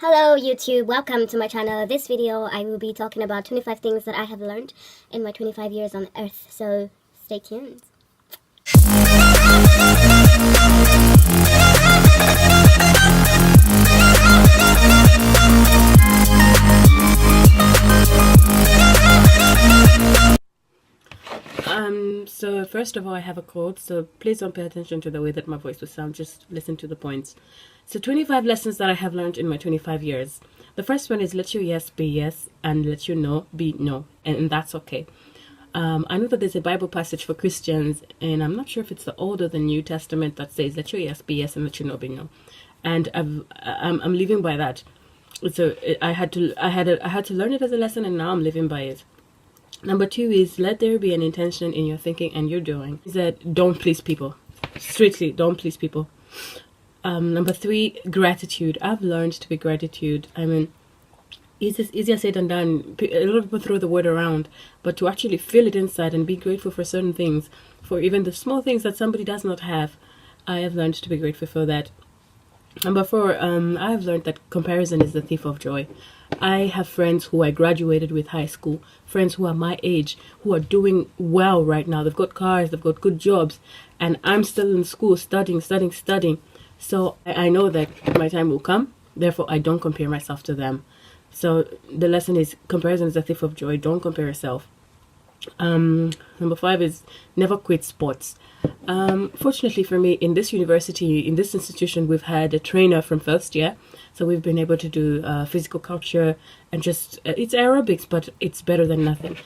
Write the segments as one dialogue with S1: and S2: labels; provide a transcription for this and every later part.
S1: Hello YouTube, welcome to my channel. This video I will be talking about 25 things that I have learned in my 25 years on earth, so stay tuned.
S2: So first of all, I have a quote, so please don't pay attention to the way that my voice will sound, just listen to the points. So 25 lessons that I have learned in my 25 years. The first one is let your yes be yes and let your no be no, and that's okay. I know that there's a Bible passage for Christians, and I'm not sure if it's the Old or the New Testament that says let your yes be yes and let your no be no, and I'm living by that. So I had to learn it as a lesson, and now I'm living by it. Number two is let there be an intention in your thinking and your doing. Is that don't please people. Strictly, don't please people. Number three, gratitude. I've learned to be gratitude. I mean, it's easier said than done. A lot of people throw the word around, but to actually feel it inside and be grateful for certain things, for even the small things that somebody does not have, I have learned to be grateful for that. Number four, I have learned that comparison is the thief of joy. I have friends who I graduated with high school, friends who are my age, who are doing well right now. They've got cars, they've got good jobs, and I'm still in school studying. So I know that my time will come, therefore I don't compare myself to them. So the lesson is comparison is the thief of joy. Don't compare yourself. Number five is never quit sports. Fortunately for me, in this university, in this institution, we've had a trainer from first year, so we've been able to do physical culture and just it's aerobics, but it's better than nothing.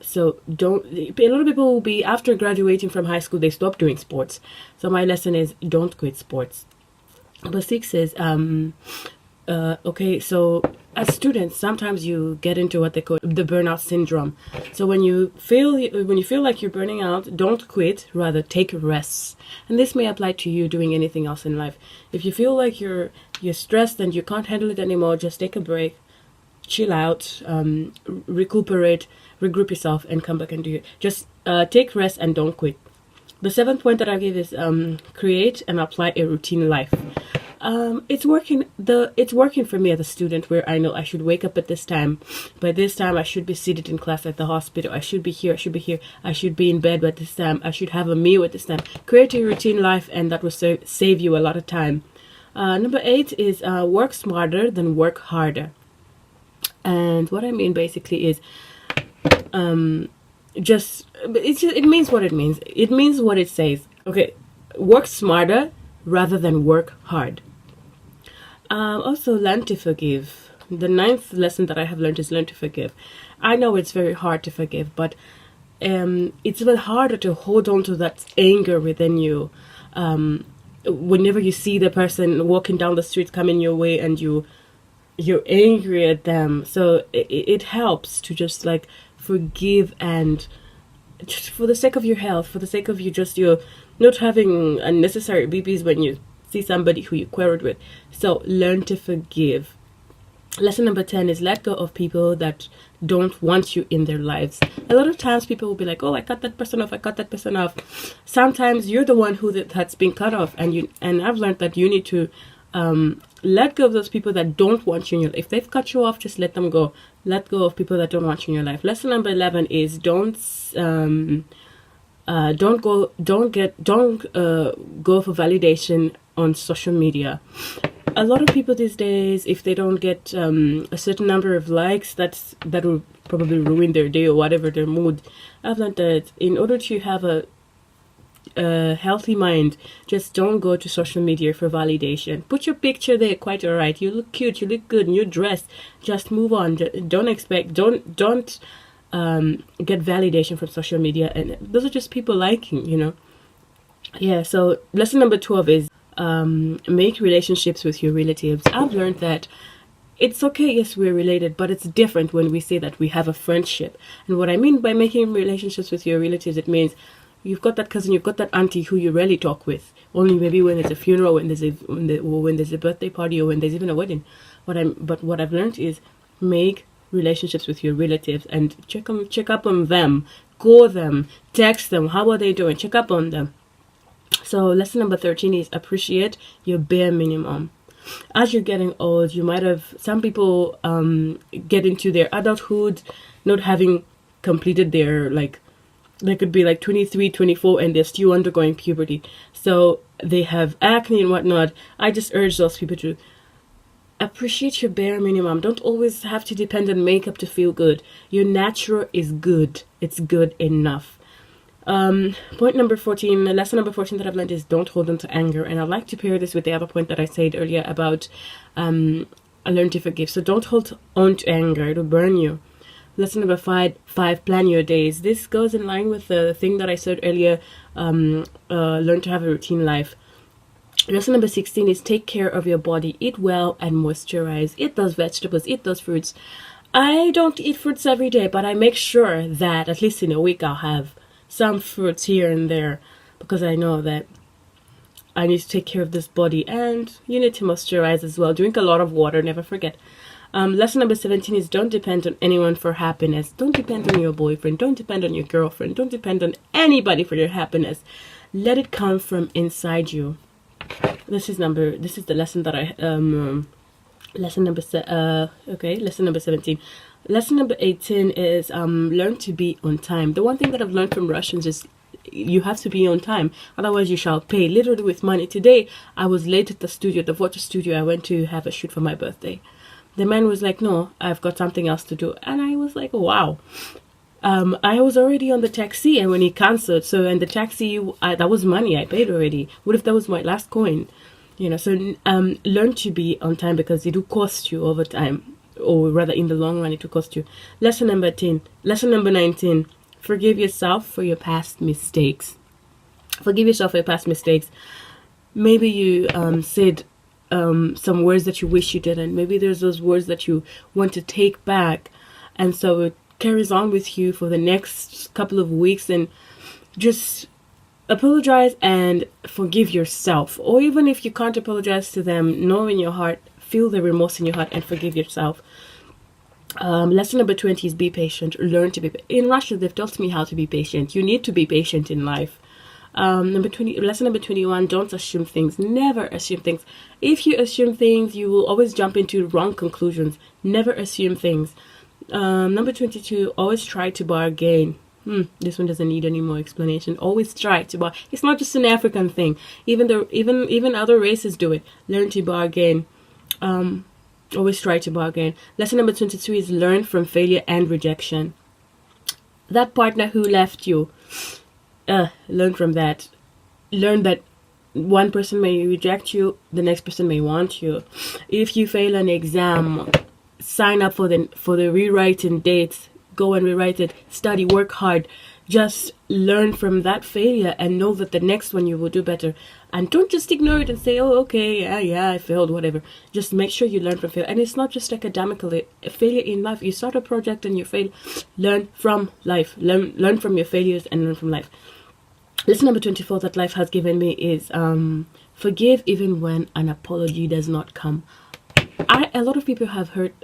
S2: So don't. A lot of people will be after graduating from high school, they stop doing sports. So my lesson is don't quit sports. Number six is okay, so as students, sometimes you get into what they call the burnout syndrome. So when you feel like you're burning out, don't quit, rather take rests. And this may apply to you doing anything else in life. If you feel like you're stressed and you can't handle it anymore, just take a break, chill out, recuperate, regroup yourself, and come back and do it. Just take rest and don't quit. The seventh point that I give is create and apply a routine life. It's working for me as a student, where I know I should wake up at this time. By this time, I should be seated in class at the hospital. I should be here. I should be in bed by this time. I should have a meal at this time. Create a routine life, and that will save you a lot of time. Number eight is work smarter than work harder. And what I mean basically is, it means what it means. It means what it says. Okay, work smarter rather than work hard. Also, learn to forgive. The ninth lesson that I have learned is learn to forgive. I know it's very hard to forgive, but it's even harder to hold on to that anger within you. Whenever you see the person walking down the street coming your way and you're angry at them, so it helps to just like forgive, and just for the sake of your health, for the sake of you're not having unnecessary BPs when you see somebody who you quarreled with. So learn to forgive. Lesson number 10 is let go of people that don't want you in their lives. A lot of times people will be like, oh, I cut that person off. Sometimes you're the one that's been cut off, and I've learned that you need to let go of those people that don't want you in your life. If they've cut you off, just let them go. Let go of people that don't want you in your life. Lesson number 11 is don't go for validation on social media. A lot of people these days, if they don't get a certain number of likes, that will probably ruin their day or whatever, their mood. I've learned that in order to have a healthy mind, just don't go to social media for validation. Put your picture there, quite alright. You look cute, you look good, and you're dressed. Just move on. Don't get validation from social media, and those are just people liking, Yeah. So lesson number 12 is make relationships with your relatives. I've learned that it's okay, yes, we're related, but it's different when we say that we have a friendship. And what I mean by making relationships with your relatives, it means you've got that cousin, you've got that auntie who you rarely talk with. Only maybe when there's a funeral, when there's a birthday party, or when there's even a wedding. But what I've learned is make relationships with your relatives and check up on them, call them, text them. How are they doing? Check up on them. So lesson number 13 is appreciate your bare minimum. as you're getting old, you might have, some people get into their adulthood not having completed their, like, they could be like 23, 24, and they're still undergoing puberty. So they have acne and whatnot. I just urge those people to appreciate your bare minimum. Don't always have to depend on makeup to feel good. Your natural is good. It's good enough. Point number 14, lesson number 14 that I've learned is don't hold on to anger. And I'd like to pair this with the other point that I said earlier about I learned to forgive. So don't hold on to anger. It'll burn you. Lesson number five, plan your days. This goes in line with the thing that I said earlier, learn to have a routine life. Lesson number 16 is take care of your body. Eat well and moisturize. Eat those vegetables. Eat those fruits. I don't eat fruits every day, but I make sure that at least in a week I'll have some fruits here and there, because I know that I need to take care of this body, and you need to moisturize as well. Drink a lot of water, never forget. Lesson number 17 is don't depend on anyone for happiness. Don't depend on your boyfriend. Don't depend on your girlfriend. Don't depend on anybody for your happiness. Let it come from inside you. This is the lesson that I lesson number 17. Lesson number 18 is learn to be on time. The one thing that I've learned from Russians is you have to be on time, otherwise you shall pay, literally with money. Today I was late at the studio, the photo studio. I went to have a shoot for my birthday. The man was like, no, I've got something else to do. And I was like, wow. I was already on the taxi, and when he cancelled, so in the taxi, that was money I paid already. What if that was my last coin? You know, so learn to be on time, because it will cost you over time, or rather in the long run, it will cost you. Lesson number 19, forgive yourself for your past mistakes. Forgive yourself for your past mistakes. Maybe you said some words that you wish you didn't. Maybe there's those words that you want to take back, and so it carries on with you for the next couple of weeks. And just apologize and forgive yourself. Or even if you can't apologize to them, know in your heart, feel the remorse in your heart, and forgive yourself. Lesson number 20 is be patient. Learn to be in Russia. They've taught me how to be patient. You need to be patient in life. Lesson number 21, don't assume things. Never assume things. If you assume things, you will always jump into wrong conclusions. Never assume things. Number 22, always try to bargain. This one doesn't need any more explanation. Always try to bargain. It's not just an African thing. Even other races do it. Learn to bargain. Always try to bargain. Lesson number 22 is learn from failure and rejection. That partner who left you, learn from that. Learn that one person may reject you, the next person may want you. If you fail an exam, sign up for the rewriting dates. Go and rewrite it. Study, work hard. Just learn from that failure and know that the next one you will do better. And don't just ignore it and say, oh, okay, yeah, I failed, whatever. Just make sure you learn from failure. And it's not just academically. Failure in life. You start a project and you fail. Learn from life. Learn from your failures and learn from life. Lesson number 24 that life has given me is forgive even when an apology does not come. A lot of people have hurt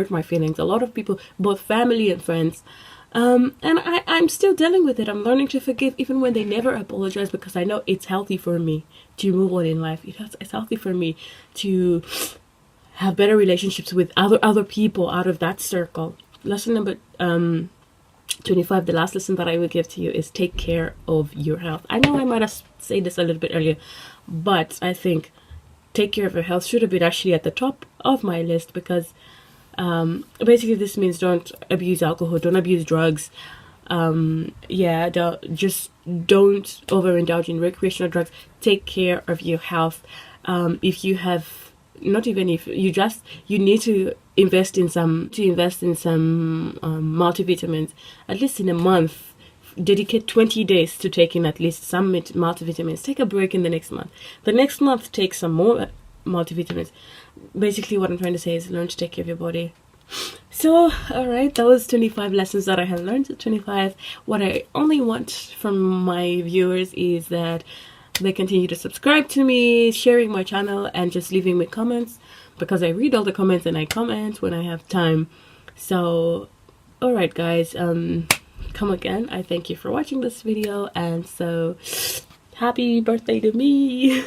S2: my feelings. A lot of people, both family and friends. And I'm still dealing with it. I'm learning to forgive even when they never apologize, because I know it's healthy for me to move on in life. It's healthy for me to have better relationships with other people out of that circle. Lesson number 25, the last lesson that I will give to you is take care of your health. I know I might have said this a little bit earlier, but I think take care of your health should have been actually at the top of my list, because basically this means don't abuse alcohol, don't abuse drugs, don't overindulge in recreational drugs. Take care of your health. If you have, not even if you just, you need to invest in some multivitamins at least in a month. Dedicate 20 days to taking at least some multivitamins. Take a break in the next month. The next month, take some more multivitamins. Basically, what I'm trying to say is learn to take care of your body. So, alright, that was 25 lessons that I have learned. 25. What I only want from my viewers is that they continue to subscribe to me, sharing my channel, and just leaving me comments, because I read all the comments and I comment when I have time. So, alright guys, come again. I thank you for watching this video, and so happy birthday to me.